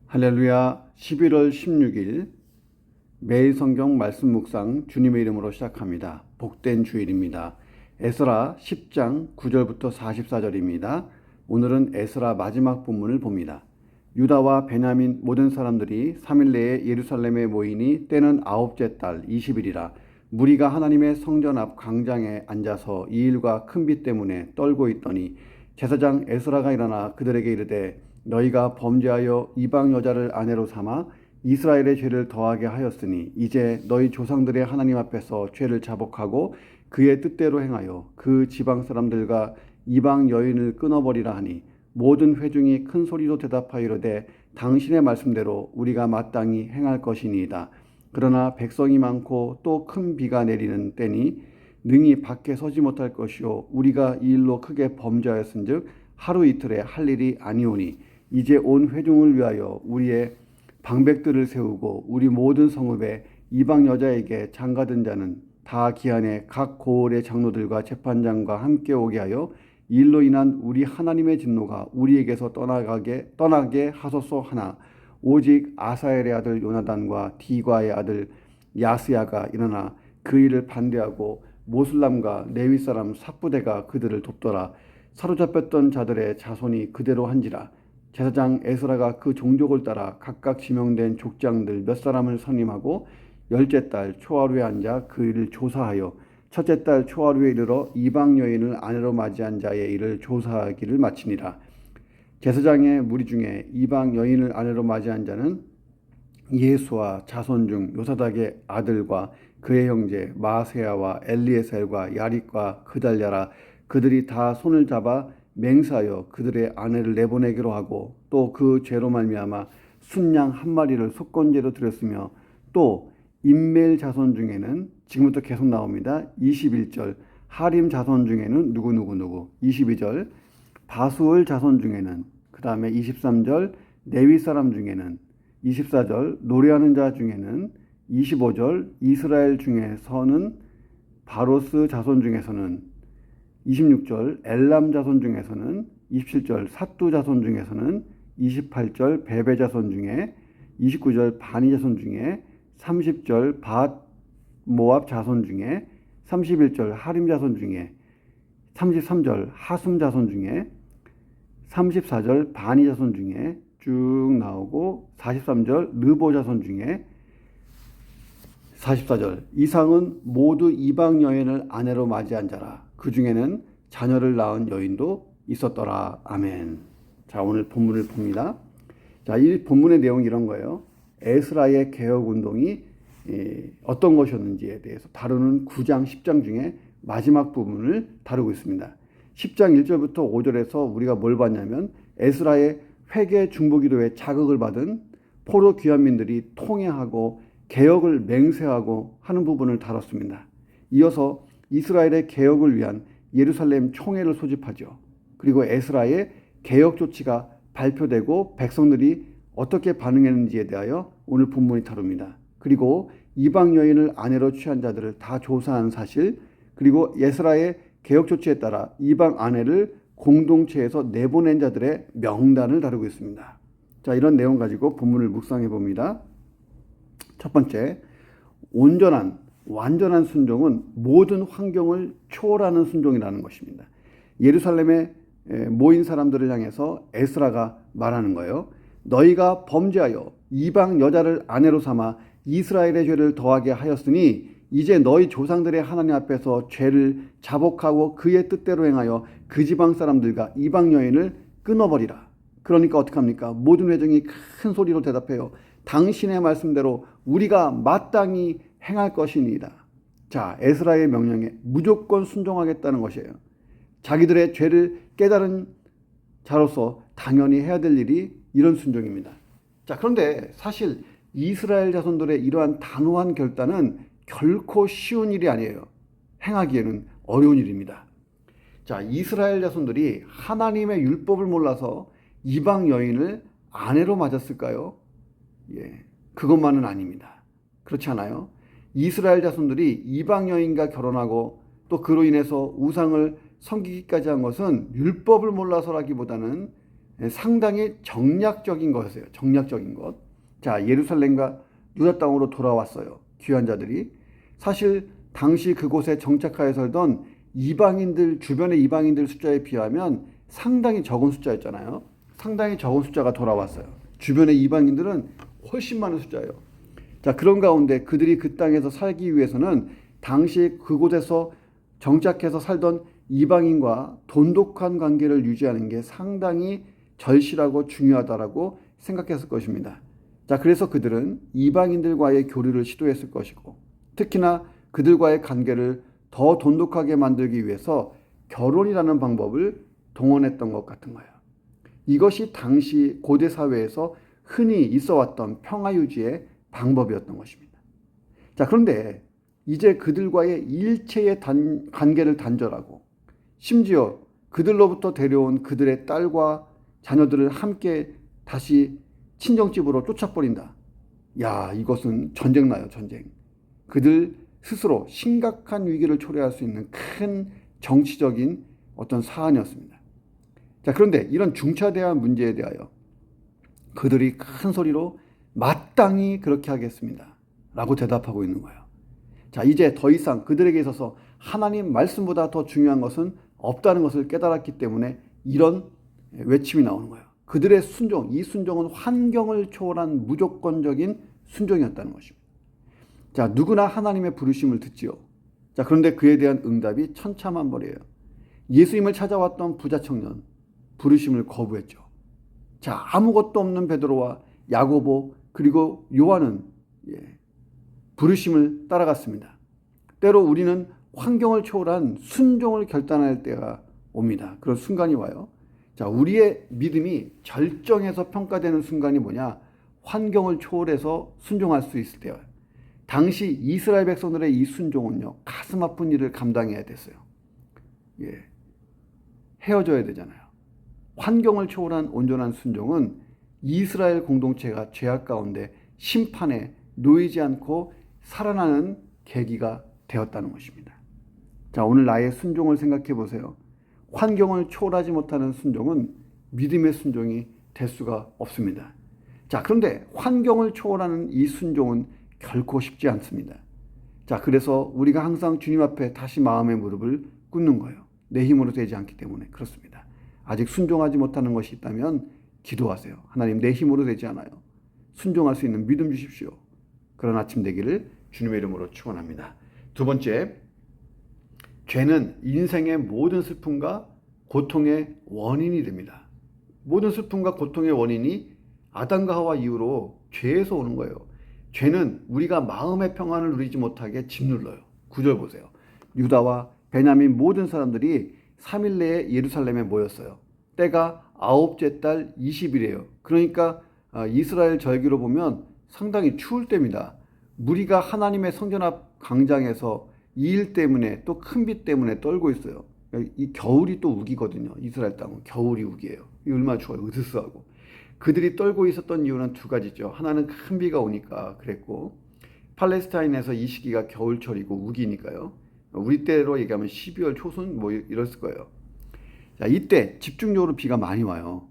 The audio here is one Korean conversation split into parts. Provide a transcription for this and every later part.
할렐루야. 11월 16일 매일 성경 말씀 묵상 주님의 이름으로 시작합니다. 복된 주일입니다. 에스라 10장 9절부터 44절입니다. 오늘은 에스라 마지막 본문을 봅니다. 유다와 베냐민 모든 사람들이 3일 내에 예루살렘에 모이니 때는 아홉째 달 20일이라 무리가 하나님의 성전 앞 광장에 앉아서 이 일과 큰 비 때문에 떨고 있더니 제사장 에스라가 일어나 그들에게 이르되 너희가 범죄하여 이방 여자를 아내로 삼아 이스라엘의 죄를 더하게 하였으니 이제 너희 조상들의 하나님 앞에서 죄를 자복하고 그의 뜻대로 행하여 그 지방 사람들과 이방 여인을 끊어버리라 하니 모든 회중이 큰 소리로 대답하여 이르되 당신의 말씀대로 우리가 마땅히 행할 것이니이다. 그러나 백성이 많고 또 큰 비가 내리는 때니 능히 밖에 서지 못할 것이요 우리가 이 일로 크게 범죄하였은즉 하루 이틀에 할 일이 아니오니 이제 온 회중을 위하여 우리의 방백들을 세우고 우리 모든 성읍에 이방 여자에게 장가든 자는 다 기한에 각 고을의 장로들과 재판장과 함께 오게 하여 이 일로 인한 우리 하나님의 진노가 우리에게서 떠나게 하소서 하나 오직 아사엘의 아들 요나단과 디과의 아들 야스야가 일어나 그 일을 반대하고 모슬람과 레위 사람 삽부대가 그들을 돕더라. 사로잡혔던 자들의 자손이 그대로 한지라. 제사장 에스라가 그 종족을 따라 각각 지명된 족장들 몇 사람을 선임하고 열째 달 초하루에 앉아 그 일을 조사하여 첫째 달 초하루에 이르러 이방 여인을 아내로 맞이한 자의 일을 조사하기를 마치니라. 제사장의 무리 중에 이방 여인을 아내로 맞이한 자는 예수와 자손 중 요사닥의 아들과 그의 형제 마세야와 엘리에셀과 야릿과 그달랴라. 그들이 다 손을 잡아 맹세하여 그들의 아내를 내보내기로 하고 또 그 죄로 말미암아 순양 한 마리를 속건제로 드렸으며 또 임멜 자손 중에는 지금부터 계속 나옵니다. 21절 하림 자손 중에는 누구 22절 바수을 자손 중에는 그 다음에 23절 레위 사람 중에는 24절 노래하는 자 중에는 25절 이스라엘 중에서는 바로스 자손 중에서는 26절 엘람 자손 중에서는 27절 삿두 자손 중에서는 28절 베베 자손 중에 29절 바니 자손 중에 30절 밧 모압 자손 중에 31절 하림 자손 중에 33절 하숨 자손 중에 34절 바니 자손 중에 쭉 나오고 43절 르보 자손 중에 44절 이상은 모두 이방 여인을 아내로 맞이한 자라. 그 중에는 자녀를 낳은 여인도 있었더라. 아멘. 자, 오늘 본문을 봅니다. 자, 이 본문의 내용이 이런 거예요. 에스라의 개혁운동이 어떤 것이었는지에 대해서 다루는 9장, 10장 중에 마지막 부분을 다루고 있습니다. 10장 1절부터 5절에서 우리가 뭘 봤냐면 에스라의 회개 중보기도에 자극을 받은 포로 귀환민들이 통회하고 개혁을 맹세하고 하는 부분을 다뤘습니다. 이어서 이스라엘의 개혁을 위한 예루살렘 총회를 소집하죠. 그리고 에스라의 개혁 조치가 발표되고 백성들이 어떻게 반응했는지에 대하여 오늘 본문이 다룹니다. 그리고 이방 여인을 아내로 취한 자들을 다 조사한 사실, 그리고 에스라의 개혁 조치에 따라 이방 아내를 공동체에서 내보낸 자들의 명단을 다루고 있습니다. 자, 이런 내용 가지고 본문을 묵상해 봅니다. 첫 번째, 완전한 순종은 모든 환경을 초월하는 순종이라는 것입니다. 예루살렘에 모인 사람들을 향해서 에스라가 말하는 거예요. 너희가 범죄하여 이방 여자를 아내로 삼아 이스라엘의 죄를 더하게 하였으니 이제 너희 조상들의 하나님 앞에서 죄를 자복하고 그의 뜻대로 행하여 그 지방 사람들과 이방 여인을 끊어버리라. 그러니까 어떡합니까? 모든 회중이 큰 소리로 대답해요. 당신의 말씀대로 우리가 마땅히 행할 것이니이다. 자, 에스라의 명령에 무조건 순종하겠다는 것이에요. 자기들의 죄를 깨달은 자로서 당연히 해야 될 일이 이런 순종입니다. 자, 그런데 사실 이스라엘 자손들의 이러한 단호한 결단은 결코 쉬운 일이 아니에요. 행하기에는 어려운 일입니다. 자, 이스라엘 자손들이 하나님의 율법을 몰라서 이방 여인을 아내로 맞았을까요? 예, 그것만은 아닙니다. 그렇지 않아요? 이스라엘 자손들이 이방 여인과 결혼하고 또 그로 인해서 우상을 섬기기까지 한 것은 율법을 몰라서라기보다는 상당히 정략적인 것이에요. 정략적인 것. 자, 예루살렘과 유다 땅으로 돌아왔어요. 귀한 자들이. 사실 당시 그곳에 정착하여 살던 이방인들, 주변의 이방인들 숫자에 비하면 상당히 적은 숫자였잖아요. 상당히 적은 숫자가 돌아왔어요. 주변의 이방인들은 훨씬 많은 숫자예요. 자, 그런 가운데 그들이 그 땅에서 살기 위해서는 당시 그곳에서 정착해서 살던 이방인과 돈독한 관계를 유지하는 게 상당히 절실하고 중요하다라고 생각했을 것입니다. 자, 그래서 그들은 이방인들과의 교류를 시도했을 것이고, 특히나 그들과의 관계를 더 돈독하게 만들기 위해서 결혼이라는 방법을 동원했던 것 같은 거예요. 이것이 당시 고대 사회에서 흔히 있어 왔던 평화 유지의 방법이었던 것입니다. 자, 그런데 이제 그들과의 일체의 관계를 단절하고, 심지어 그들로부터 데려온 그들의 딸과 자녀들을 함께 다시 친정집으로 쫓아버린다. 야, 이것은 전쟁 나요, 전쟁. 그들 스스로 심각한 위기를 초래할 수 있는 큰 정치적인 어떤 사안이었습니다. 자, 그런데 이런 중차대한 문제에 대하여 그들이 큰 소리로 마땅히 그렇게 하겠습니다 라고 대답하고 있는 거예요. 자, 이제 더 이상 그들에게 있어서 하나님 말씀보다 더 중요한 것은 없다는 것을 깨달았기 때문에 이런 외침이 나오는 거예요. 그들의 순종, 이 순종은 환경을 초월한 무조건적인 순종이었다는 것입니다. 자, 누구나 하나님의 부르심을 듣지요. 자, 그런데 그에 대한 응답이 천차만별이에요. 예수님을 찾아왔던 부자 청년, 부르심을 거부했죠. 자, 아무것도 없는 베드로와 야고보 그리고 요한은 부르심을 따라갔습니다. 때로 우리는 환경을 초월한 순종을 결단할 때가 옵니다. 그런 순간이 와요. 자, 우리의 믿음이 절정에서 평가되는 순간이 뭐냐? 환경을 초월해서 순종할 수 있을 때예요. 당시 이스라엘 백성들의 이 순종은요, 가슴 아픈 일을 감당해야 됐어요. 헤어져야 되잖아요. 환경을 초월한 온전한 순종은 이스라엘 공동체가 죄악 가운데 심판에 놓이지 않고 살아나는 계기가 되었다는 것입니다. 자, 오늘 나의 순종을 생각해 보세요. 환경을 초월하지 못하는 순종은 믿음의 순종이 될 수가 없습니다. 자, 그런데 환경을 초월하는 이 순종은 결코 쉽지 않습니다. 자, 그래서 우리가 항상 주님 앞에 다시 마음의 무릎을 꿇는 거예요. 내 힘으로 되지 않기 때문에 그렇습니다. 아직 순종하지 못하는 것이 있다면 기도하세요. 하나님, 내 힘으로 되지 않아요. 순종할 수 있는 믿음 주십시오. 그런 아침 되기를 주님의 이름으로 축원합니다. 두 번째, 죄는 인생의 모든 슬픔과 고통의 원인이 됩니다. 모든 슬픔과 고통의 원인이 아담과 하와 이후로 죄에서 오는 거예요. 죄는 우리가 마음의 평안을 누리지 못하게 짓눌러요. 9절 보세요. 유다와 베냐민 모든 사람들이 3일 내에 예루살렘에 모였어요. 때가 아홉째 달 20일이에요. 그러니까 이스라엘 절기로 보면 상당히 추울 때입니다. 무리가 하나님의 성전 앞 광장에서 이 일 때문에 또 큰 비 때문에 떨고 있어요. 이 겨울이 또 우기거든요. 이스라엘 땅은 겨울이 우기예요. 얼마나 추워요. 으스스하고. 그들이 떨고 있었던 이유는 두 가지죠. 하나는 큰 비가 오니까 그랬고, 팔레스타인에서 이 시기가 겨울철이고 우기니까요. 우리 때로 얘기하면 12월 초순 뭐 이랬을 거예요. 자, 이때 집중적으로 비가 많이 와요.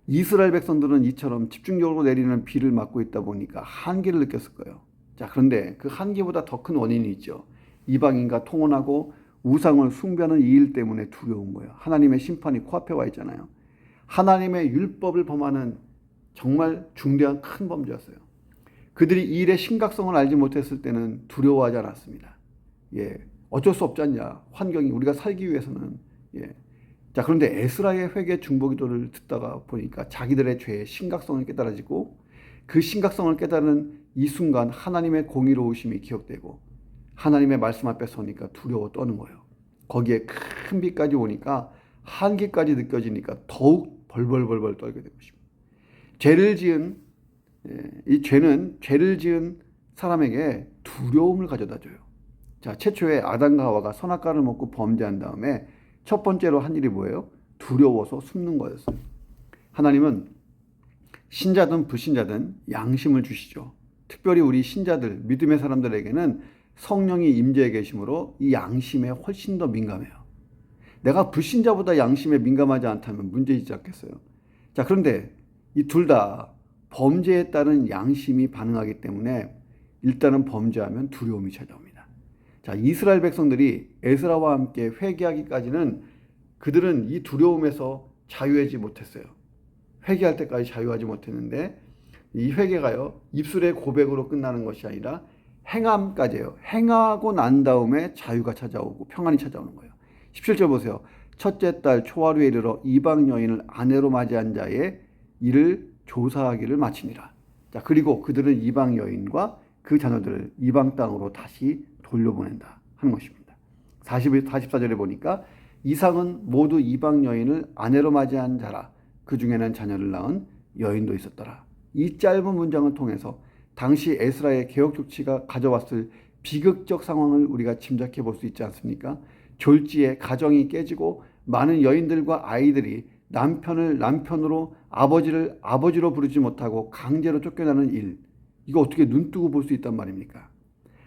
이스라엘 백성들은 이처럼 집중적으로 내리는 비를 맞고 있다 보니까 한기를 느꼈을 거예요. 자, 그런데 그 한기보다 더 큰 원인이 있죠. 이방인과 통혼하고 우상을 숭배하는 이 일 때문에 두려운 거예요. 하나님의 심판이 코앞에 와 있잖아요. 하나님의 율법을 범하는 정말 중대한 큰 범죄였어요. 그들이 이 일의 심각성을 알지 못했을 때는 두려워하지 않았습니다. 어쩔 수 없지 않냐. 환경이 우리가 살기 위해서는. 자, 그런데 에스라의 회개 중보기도를 듣다가 보니까 자기들의 죄의 심각성을 깨달아지고, 그 심각성을 깨달은 이 순간 하나님의 공의로우심이 기억되고 하나님의 말씀 앞에 서니까 두려워 떠는 거예요. 거기에 큰 비까지 오니까 한기까지 느껴지니까 더욱 벌벌벌벌 떨게 된 것입니다. 이 죄는 죄를 지은 사람에게 두려움을 가져다 줘요. 자, 최초에 아담과 하와가 선악과를 먹고 범죄한 다음에 첫 번째로 한 일이 뭐예요? 두려워서 숨는 거였어요. 하나님은 신자든 불신자든 양심을 주시죠. 특별히 우리 신자들, 믿음의 사람들에게는 성령이 임재해 계심으로 이 양심에 훨씬 더 민감해요. 내가 불신자보다 양심에 민감하지 않다면 문제이지 않겠어요? 자, 그런데 이 둘 다 범죄에 따른 양심이 반응하기 때문에 일단은 범죄하면 두려움이 찾아옵니다. 자, 이스라엘 백성들이 에스라와 함께 회개하기까지는 그들은 이 두려움에서 자유하지 못했어요. 회개할 때까지 자유하지 못했는데 이 회개가요, 입술의 고백으로 끝나는 것이 아니라 행함까지예요. 행하고 난 다음에 자유가 찾아오고 평안이 찾아오는 거예요. 17절 보세요. 첫째 달 초하루에 이르러 이방 여인을 아내로 맞이한 자의 이를 조사하기를 마치니라. 자, 그리고 그들은 이방 여인과 그 자녀들을 이방 땅으로 다시 돌려보낸다 하는 것입니다. 44절에 보니까 이상은 모두 이방 여인을 아내로 맞이한 자라. 그 중에는 자녀를 낳은 여인도 있었더라. 이 짧은 문장을 통해서 당시 에스라의 개혁 조치가 가져왔을 비극적 상황을 우리가 짐작해 볼 수 있지 않습니까? 졸지에 가정이 깨지고 많은 여인들과 아이들이 남편을 남편으로 아버지를 아버지로 부르지 못하고 강제로 쫓겨나는 일, 이거 어떻게 눈뜨고 볼 수 있단 말입니까?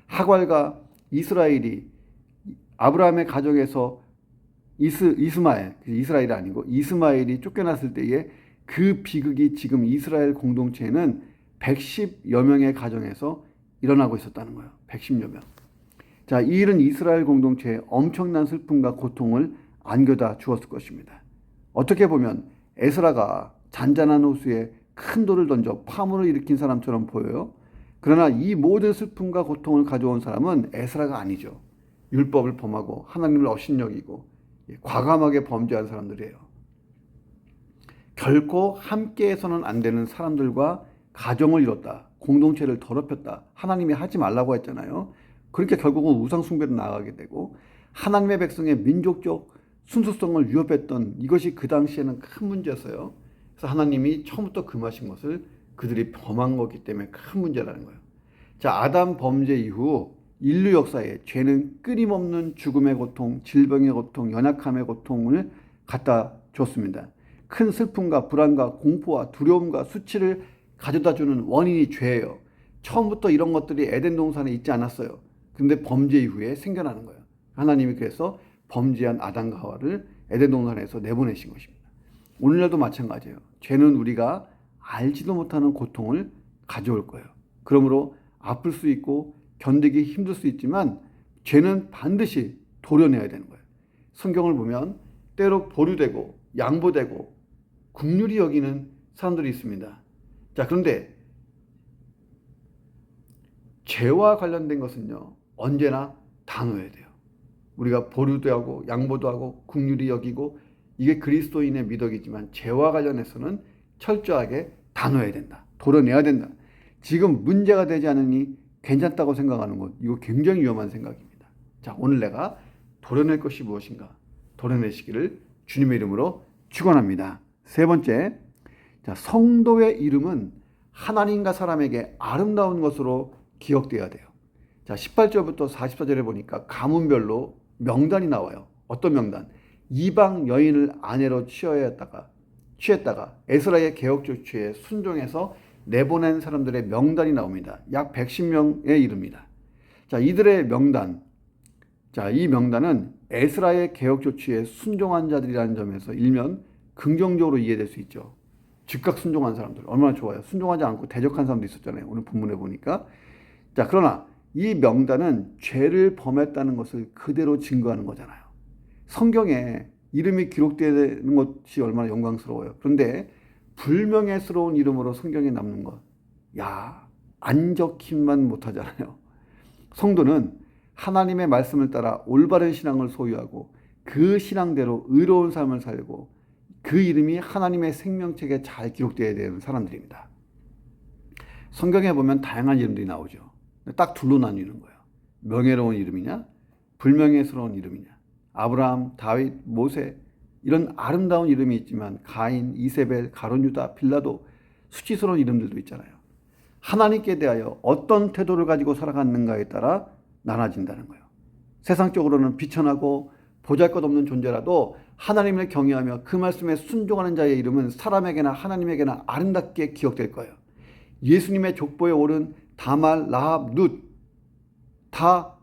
하갈과 이스라엘이 아브라함의 가정에서 이스라엘이 아니고 이스마엘이 쫓겨났을 때에 그 비극이 지금 이스라엘 공동체에는 110여 명의 가정에서 일어나고 있었다는 거예요. 110여 명. 자, 이 일은 이스라엘 공동체에 엄청난 슬픔과 고통을 안겨다 주었을 것입니다. 어떻게 보면 에스라가 잔잔한 호수에 큰 돌을 던져 파문을 일으킨 사람처럼 보여요. 그러나 이 모든 슬픔과 고통을 가져온 사람은 에스라가 아니죠. 율법을 범하고 하나님을 업신여기고 과감하게 범죄한 사람들이에요. 결코 함께해서는 안 되는 사람들과 가정을 이뤘다. 공동체를 더럽혔다. 하나님이 하지 말라고 했잖아요. 그렇게 결국은 우상 숭배로 나아가게 되고 하나님의 백성의 민족적 순수성을 위협했던 이것이 그 당시에는 큰 문제였어요. 그래서 하나님이 처음부터 금하신 것을 그들이 범한 거기 때문에 큰 문제라는 거예요. 자, 아담 범죄 이후 인류 역사에 죄는 끊임없는 죽음의 고통, 질병의 고통, 연약함의 고통을 갖다 줬습니다. 큰 슬픔과 불안과 공포와 두려움과 수치를 가져다 주는 원인이 죄예요. 처음부터 이런 것들이 에덴 동산에 있지 않았어요. 그런데 범죄 이후에 생겨나는 거예요. 하나님이 그래서 범죄한 아담과 하와를 에덴 동산에서 내보내신 것입니다. 오늘날도 마찬가지예요. 죄는 우리가 알지도 못하는 고통을 가져올 거예요. 그러므로 아플 수 있고 견디기 힘들 수 있지만 죄는 반드시 도려내야 되는 거예요. 성경을 보면 때로 보류되고 양보되고 긍휼히 여기는 사람들이 있습니다. 자, 그런데 죄와 관련된 것은요, 언제나 단호해야 돼요. 우리가 보류도 하고 양보도 하고 긍휼히 여기고 이게 그리스도인의 미덕이지만 죄와 관련해서는 철저하게 단호해야 된다. 도려내야 된다. 지금 문제가 되지 않으니 괜찮다고 생각하는 것, 이거 굉장히 위험한 생각입니다. 자, 오늘 내가 도려낼 것이 무엇인가? 도려내시기를 주님의 이름으로 축원합니다. 세 번째, 자, 성도의 이름은 하나님과 사람에게 아름다운 것으로 기억돼야 돼요. 자, 18절부터 44절에 보니까 가문별로 명단이 나와요. 어떤 명단? 이방 여인을 아내로 취했다가 에스라의 개혁 조치에 순종해서 내보낸 사람들의 명단이 나옵니다. 약 110명에 이릅니다. 자, 이들의 명단. 자, 이 명단은 에스라의 개혁 조치에 순종한 자들이라는 점에서 일면 긍정적으로 이해될 수 있죠. 즉각 순종한 사람들 얼마나 좋아요. 순종하지 않고 대적한 사람도 있었잖아요. 오늘 본문에 보니까. 자, 그러나 이 명단은 죄를 범했다는 것을 그대로 증거하는 거잖아요. 성경에 이름이 기록되는 것이 얼마나 영광스러워요. 그런데 불명예스러운 이름으로 성경에 남는 것, 야, 안 적힌만 못하잖아요. 성도는 하나님의 말씀을 따라 올바른 신앙을 소유하고 그 신앙대로 의로운 삶을 살고 그 이름이 하나님의 생명책에 잘 기록되어야 되는 사람들입니다. 성경에 보면 다양한 이름들이 나오죠. 딱 둘로 나뉘는 거예요. 명예로운 이름이냐, 불명예스러운 이름이냐. 아브라함, 다윗, 모세 이런 아름다운 이름이 있지만 가인, 이세벨, 가룟 유다, 빌라도 수치스러운 이름들도 있잖아요. 하나님께 대하여 어떤 태도를 가지고 살아가는가에 따라 나눠진다는 거예요. 세상적으로는 비천하고 보잘것없는 존재라도 하나님을 경외하며 그 말씀에 순종하는 자의 이름은 사람에게나 하나님에게나 아름답게 기억될 거예요. 예수님의 족보에 오른 다말, 라합, 룻 다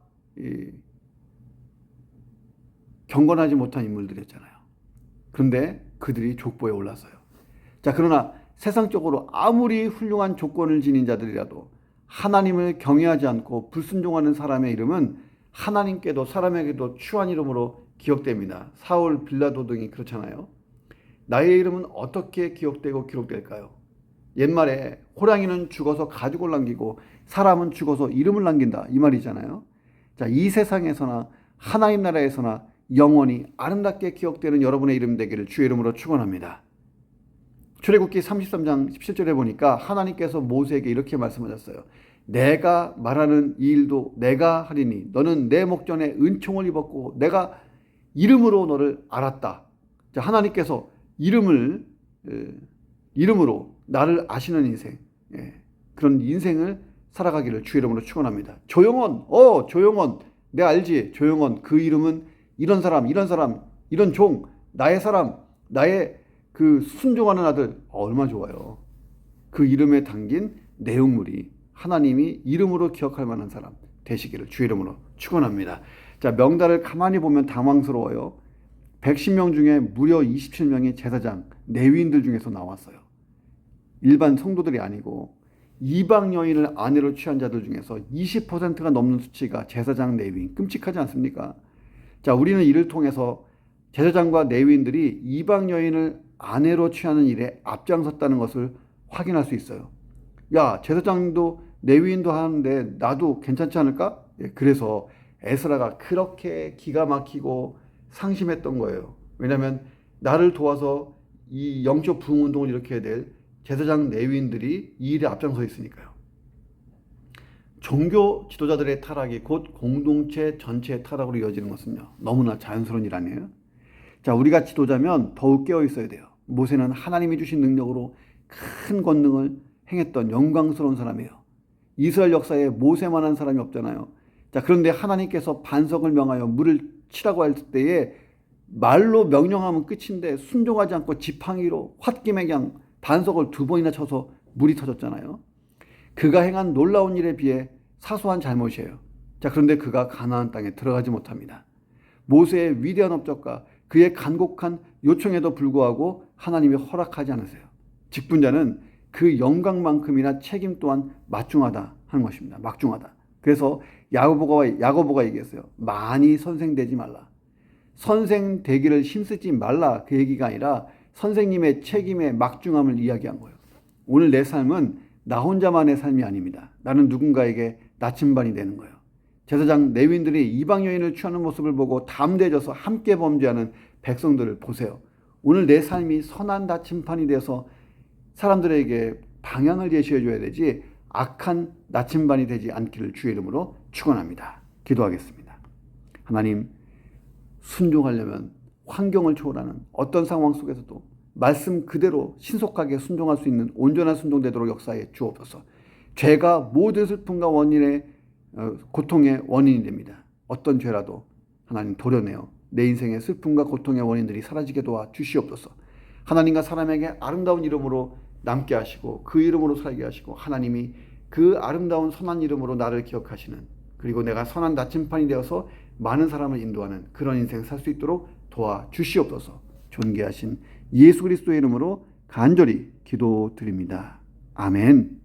경건하지 못한 인물들이었잖아요. 그런데 그들이 족보에 올랐어요. 자, 그러나 세상적으로 아무리 훌륭한 조건을 지닌 자들이라도 하나님을 경외하지 않고 불순종하는 사람의 이름은 하나님께도 사람에게도 추한 이름으로 기억됩니다. 사울, 빌라도 등이 그렇잖아요. 나의 이름은 어떻게 기억되고 기록될까요? 옛말에 호랑이는 죽어서 가죽을 남기고 사람은 죽어서 이름을 남긴다, 이 말이잖아요. 자, 이 세상에서나 하나님 나라에서나 영원히 아름답게 기억되는 여러분의 이름 되기를 주의 이름으로 축원합니다. 출애굽기 33장 17절에 보니까 하나님께서 모세에게 이렇게 말씀하셨어요. 내가 말하는 이 일도 내가 하리니 너는 내 목전에 은총을 입었고 내가 이름으로 너를 알았다. 자, 하나님께서 이름으로 나를 아시는 인생, 그런 인생을 살아가기를 주의 이름으로 축원합니다. 조용원, 조용원, 내가 알지. 조용원, 그 이름은 이런 사람, 이런 종, 나의 사람, 나의 그 순종하는 아들, 얼마나 좋아요. 그 이름에 담긴 내용물이 하나님이 이름으로 기억할 만한 사람 되시기를 주의 이름으로 축원합니다. 자, 명단을 가만히 보면 당황스러워요. 110명 중에 무려 27명이 제사장, 레위인들 중에서 나왔어요. 일반 성도들이 아니고 이방 여인을 아내로 취한 자들 중에서 20%가 넘는 수치가 제사장, 레위인. 끔찍하지 않습니까? 자, 우리는 이를 통해서 제사장과 레위인들이 이방 여인을 아내로 취하는 일에 앞장섰다는 것을 확인할 수 있어요. 야, 제사장도 레위인도 하는데 나도 괜찮지 않을까? 그래서 에스라가 그렇게 기가 막히고 상심했던 거예요. 왜냐하면 나를 도와서 이 영적 부흥 운동을 일으켜야 될 제사장 레위인들이 이 일에 앞장서 있으니까요. 종교 지도자들의 타락이 곧 공동체 전체의 타락으로 이어지는 것은요, 너무나 자연스러운 일 아니에요? 자, 우리가 지도자면 더욱 깨어 있어야 돼요. 모세는 하나님이 주신 능력으로 큰 권능을 행했던 영광스러운 사람이에요. 이스라엘 역사에 모세만한 사람이 없잖아요. 자, 그런데 하나님께서 반석을 명하여 물을 치라고 할 때에 말로 명령하면 끝인데 순종하지 않고 지팡이로 홧김에 그냥 반석을 2번이나 쳐서 물이 터졌잖아요. 그가 행한 놀라운 일에 비해 사소한 잘못이에요. 자, 그런데 그가 가나안 땅에 들어가지 못합니다. 모세의 위대한 업적과 그의 간곡한 요청에도 불구하고 하나님이 허락하지 않으세요. 직분자는 그 영광만큼이나 책임 또한 막중하다 하는 것입니다. 막중하다. 그래서 야고보가 얘기했어요. 많이 선생되지 말라. 선생 되기를 힘쓰지 말라, 그 얘기가 아니라 선생님의 책임의 막중함을 이야기한 거예요. 오늘 내 삶은 나 혼자만의 삶이 아닙니다. 나는 누군가에게 나침반이 되는 거예요. 제사장 레위인들이 이방 여인을 취하는 모습을 보고 담대해져서 함께 범죄하는 백성들을 보세요. 오늘 내 삶이 선한 나침반이 돼서 사람들에게 방향을 제시해 줘야 되지 악한 나침반이 되지 않기를 주의 이름으로 축원합니다. 기도하겠습니다. 하나님, 순종하려면 환경을 초월하는 어떤 상황 속에서도 말씀 그대로 신속하게 순종할 수 있는 온전한 순종되도록 역사해 주옵소서. 죄가 모든 슬픔과 원인의 고통의 원인이 됩니다. 어떤 죄라도 하나님 도려내어 내 인생의 슬픔과 고통의 원인들이 사라지게 도와 주시옵소서. 하나님과 사람에게 아름다운 이름으로 남게 하시고 그 이름으로 살게 하시고 하나님이 그 아름다운 선한 이름으로 나를 기억하시는, 그리고 내가 선한 나침반이 되어서 많은 사람을 인도하는 그런 인생 살 수 있도록 도와 주시옵소서. 존귀하신 예수 그리스도의 이름으로 간절히 기도드립니다. 아멘.